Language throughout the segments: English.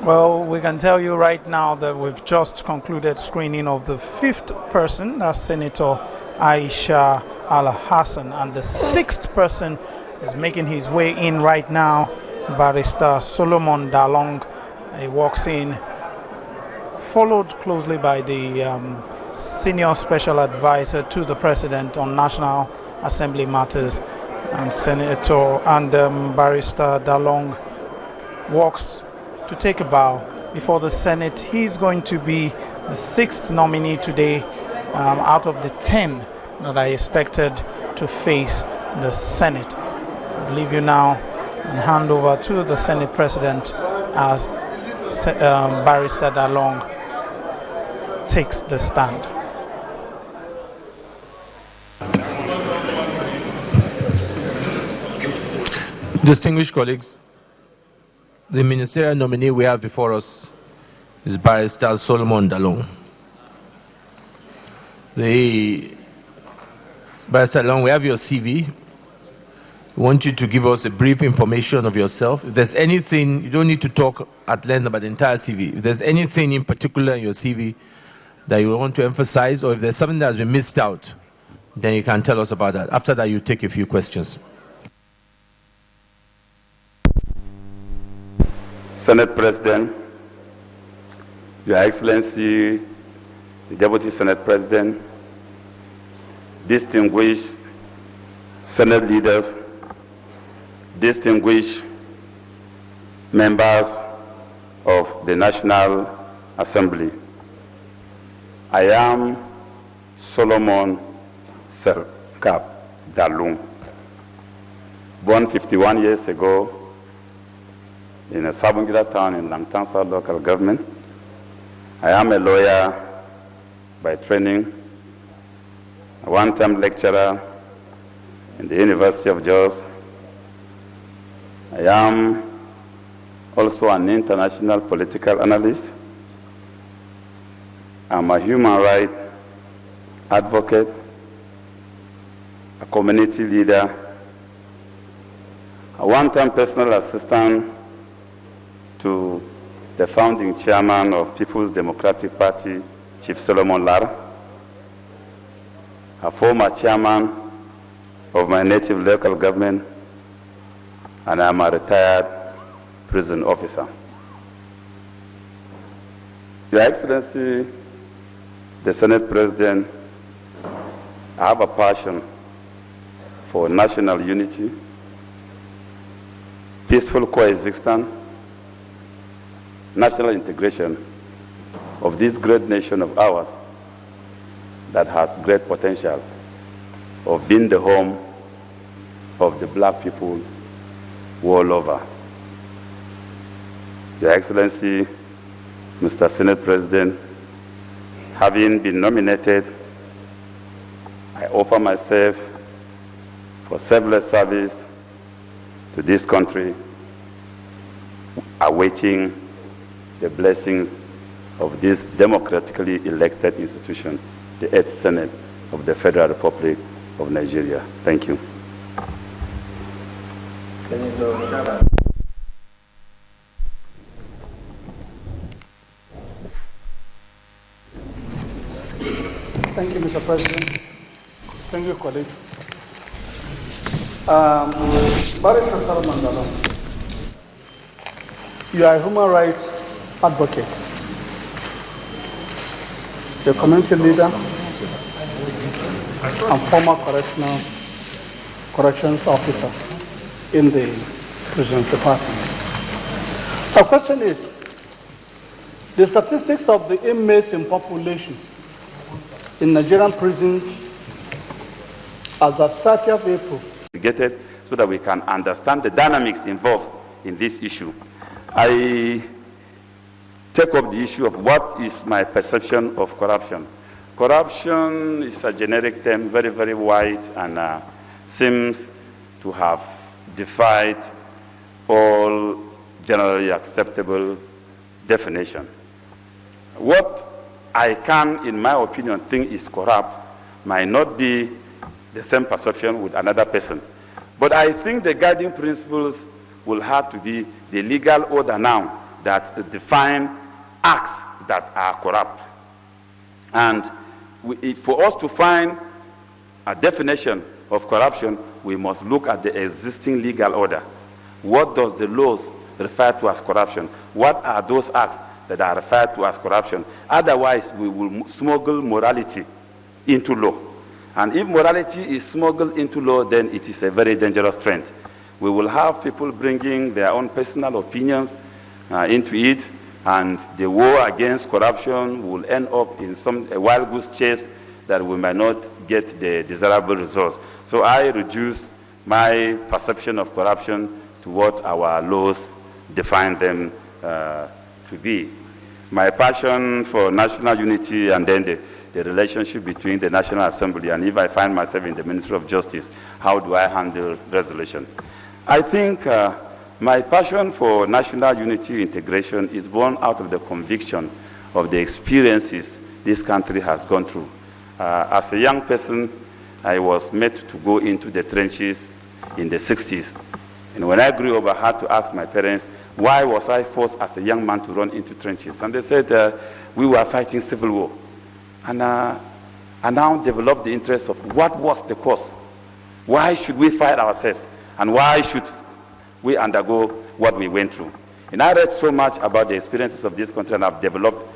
Well, we can tell you right now that we've just concluded screening of the 5th person, that's Senator Aisha Al-Hassan, and the 6th person is making his way in right now, Barrister Solomon Dalong. He walks in, followed closely by the Senior Special Advisor to the President on National Assembly Matters, and Senator and Barrister Dalong walks to take a bow before the Senate. He's going to be the 6th nominee today out of the 10 that are expected to face the Senate. I'll leave you now and hand over to the Senate President as Barrister Dalong takes the stand. Distinguished colleagues, the ministerial nominee we have before us is Barrister Solomon Dalong. Barrister Dalong, we have your CV. We want you to give us a brief information of yourself. If there's anything, you don't need to talk at length about the entire CV. If there's anything in particular in your CV that you want to emphasize, or if there's something that has been missed out, then you can tell us about that. After that, you take a few questions. Senate President, Your Excellency, the Deputy Senate President, distinguished Senate leaders, distinguished members of the National Assembly. I am Solomon Serkap Dalong, born 51 years ago in a Sabungira town in Langtansa local government. I am a lawyer by training, a one-time lecturer in the University of Jos. I am also an international political analyst. I'm a human rights advocate, a community leader, a one-time personal assistant to the founding chairman of People's Democratic Party, Chief Solomon Lara, a former chairman of my native local government, and I'm a retired prison officer. Your Excellency, the Senate President, I have a passion for national unity, peaceful coexistence, national integration of this great nation of ours that has great potential of being the home of the black people all over. Your Excellency, Mr. Senate President, having been nominated, I offer myself for selfless service to this country, awaiting the blessings of this democratically elected institution, the 8th Senate of the Federal Republic of Nigeria. Thank you. Senator Thank you, Mr. President. Thank you, colleagues. Barrister Solomon Dalong, you are a human rights advocate, a community leader, and former corrections officer in the prison department. Our question is, the statistics of the inmates in population in Nigerian prisons as at 30th April. So that we can understand the dynamics involved in this issue. I take up the issue of what is my perception of corruption. Corruption is a generic term, very, very wide, and seems to have defied all generally acceptable definition. What I can, in my opinion, think is corrupt might not be the same perception with another person. But I think the guiding principles will have to be the legal order now that define acts that are corrupt. And for us to find a definition of corruption, we must look at the existing legal order. What does the laws refer to as corruption? What are those acts that are referred to as corruption? Otherwise, we will smuggle morality into law. And if morality is smuggled into law, then it is a very dangerous trend. We will have people bringing their own personal opinions into it, and the war against corruption will end up in a wild goose chase that we might not get the desirable results. So I reduce my perception of corruption to what our laws define them to be. My passion for national unity and then the relationship between the National Assembly, and if I find myself in the Ministry of Justice, how do I handle resolution? I think my passion for national unity integration is born out of the conviction of the experiences this country has gone through. As a young person, I was made to go into the trenches in the 60s. And when I grew up, I had to ask my parents, why was I forced as a young man to run into trenches? And they said, we were fighting civil war. And I now developed the interest of what was the cause? Why should we fight ourselves? And why should we undergo what we went through? And I read so much about the experiences of this country, and I've developed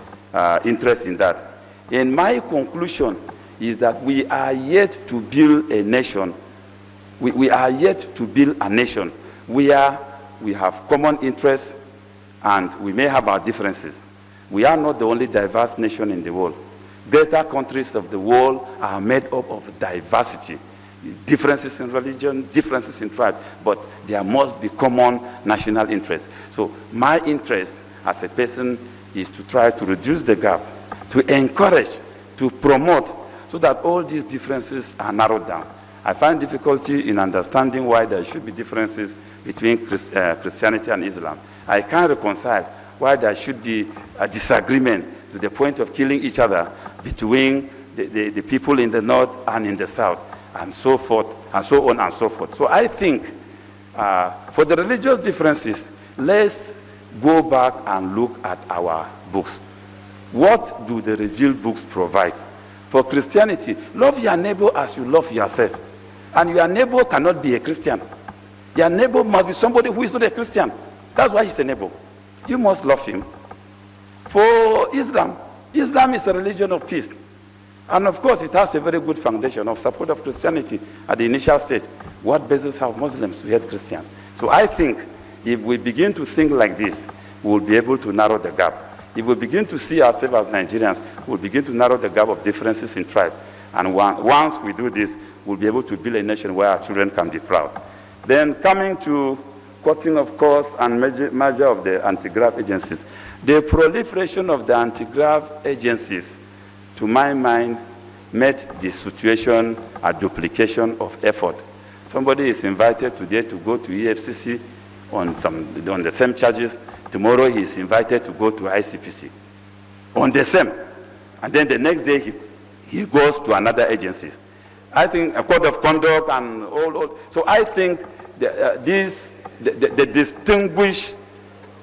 interest in that. And my conclusion is that we are yet to build a nation. We are yet to build a nation where we have common interests and we may have our differences. We are not the only diverse nation in the world. Greater countries of the world are made up of diversity. Differences in religion, differences in tribe, but there must be common national interests. So my interest as a person is to try to reduce the gap, to encourage, to promote, so that all these differences are narrowed down. I find difficulty in understanding why there should be differences between Christianity and Islam. I can't reconcile why there should be a disagreement to the point of killing each other between the people in the north and in the south, and so forth, and so on and so forth. So I think for the religious differences, let's go back and look at our books. What do the revealed books provide? For Christianity, love your neighbor as you love yourself. And your neighbor cannot be a Christian. Your neighbor must be somebody who is not a Christian. That's why he's a neighbor. You must love him. For Islam, Islam is a religion of peace. And of course, it has a very good foundation of support of Christianity at the initial stage. What basis have Muslims to hate Christians? So I think if we begin to think like this, we'll be able to narrow the gap. If we begin to see ourselves as Nigerians, we'll begin to narrow the gap of differences in tribes. And once we do this, we'll be able to build a nation where our children can be proud. Then coming to cutting of costs and merger of the anti-graft agencies. The proliferation of the anti-graft agencies, to my mind, made the situation a duplication of effort. Somebody is invited today to go to EFCC on the same charges. Tomorrow he is invited to go to ICPC on the same. And then the next day he goes to another agency. I think a code of conduct and all. So I think the distinguished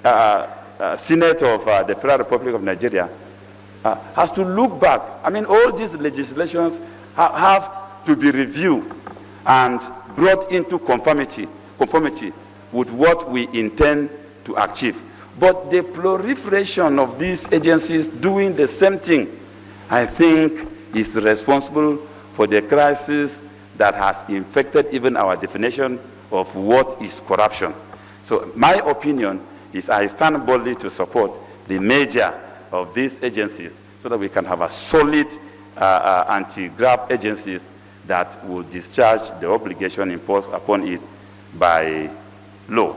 Senate of the Federal Republic of Nigeria has to look back. I mean, all these legislations have to be reviewed and brought into conformity with what we intend to achieve. But the proliferation of these agencies doing the same thing, I think, is responsible for the crisis that has infected even our definition of what is corruption. So my opinion is I stand boldly to support the merger of these agencies so that we can have a solid anti-graft agencies that will discharge the obligation imposed upon it by law.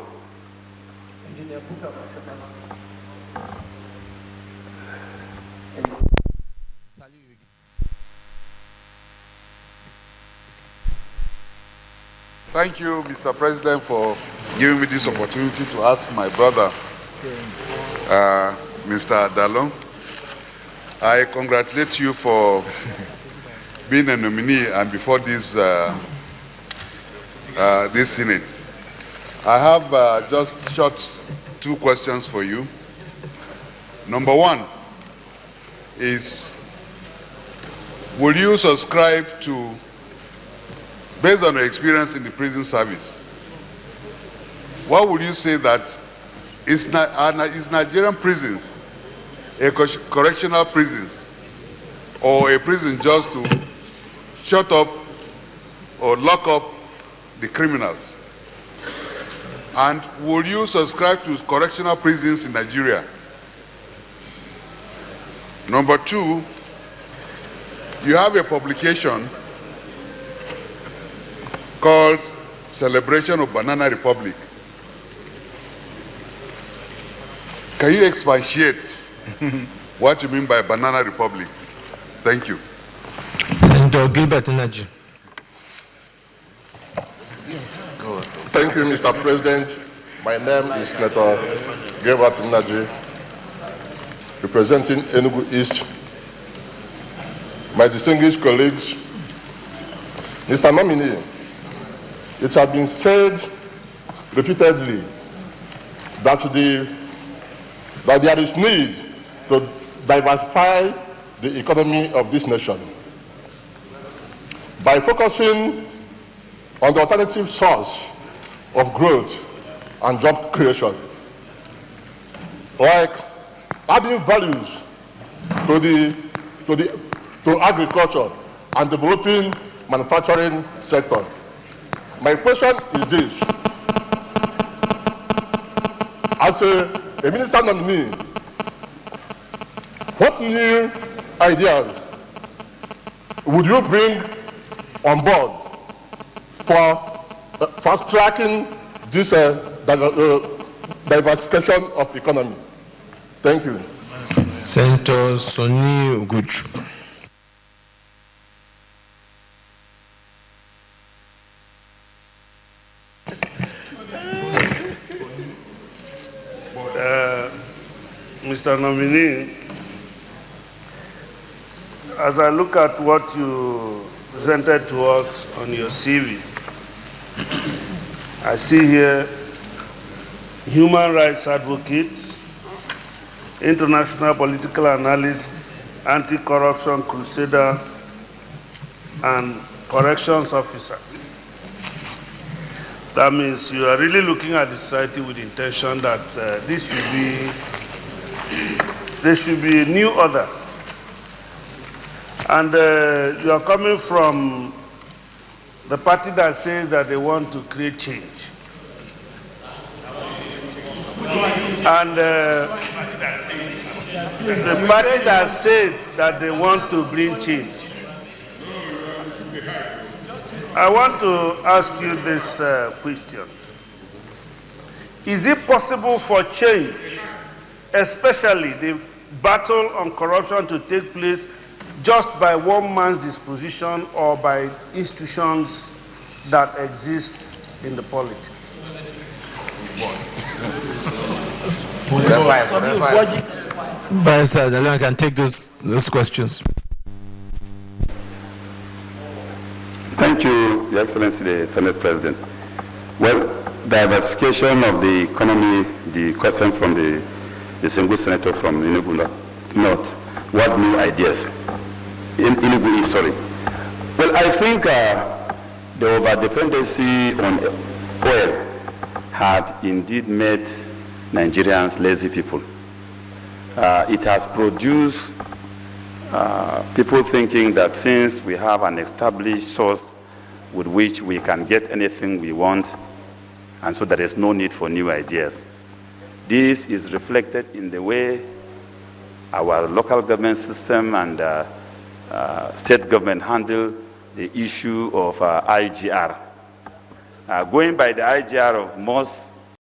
Thank you, Mr. President, for giving me this opportunity to ask my brother, Mr. Dalong. I congratulate you for being a nominee and before this Senate. I have just short two questions for you. Number one is, will you subscribe to, based on your experience in the prison service, what would you say that is Nigerian prisons a correctional prisons, or a prison just to shut up or lock up the criminals? And will you subscribe to correctional prisons in Nigeria? Number two, you have a publication called Celebration of Banana Republic. Can you expatiate what you mean by Banana Republic? Thank you. Senator Gilbert Energy. Thank you, Mr. President. My name is Senator Gilbert Energy, representing Enugu East. My distinguished colleagues, Mr. Nominee, it has been said repeatedly that there is need to diversify the economy of this nation by focusing on the alternative source of growth and job creation, like adding values to agriculture and developing manufacturing sector. My question is this: as a minister nominee, what new ideas would you bring on board for fast-tracking this diversification of economy? Thank you. Senator Sonny Uguch. Mr. Nominee, as I look at what you presented to us on your CV, I see here human rights advocate, international political analyst, anti-corruption crusader, and corrections officer. That means you are really looking at the society with the intention that there should be a new order. And you are coming from the party that says that they want to create change. And the party that said that they want to bring change. I want to ask you this question. Is it possible for change, especially the battle on corruption, to take place just by one man's disposition or by institutions that exist in the polity? Barrister Dalong can take those questions. Thank you, Your Excellency, the Senate President. Well, diversification of the economy, the question from the single senator from Enugu North, what new ideas? In Enugu East, sorry. Well, I think the over-dependency on oil had indeed made Nigerians lazy people. It has produced people thinking that since we have an established source with which we can get anything we want, and so there is no need for new ideas. This is reflected in the way our local government system and state government handle the issue of IGR. Going by the IGR of most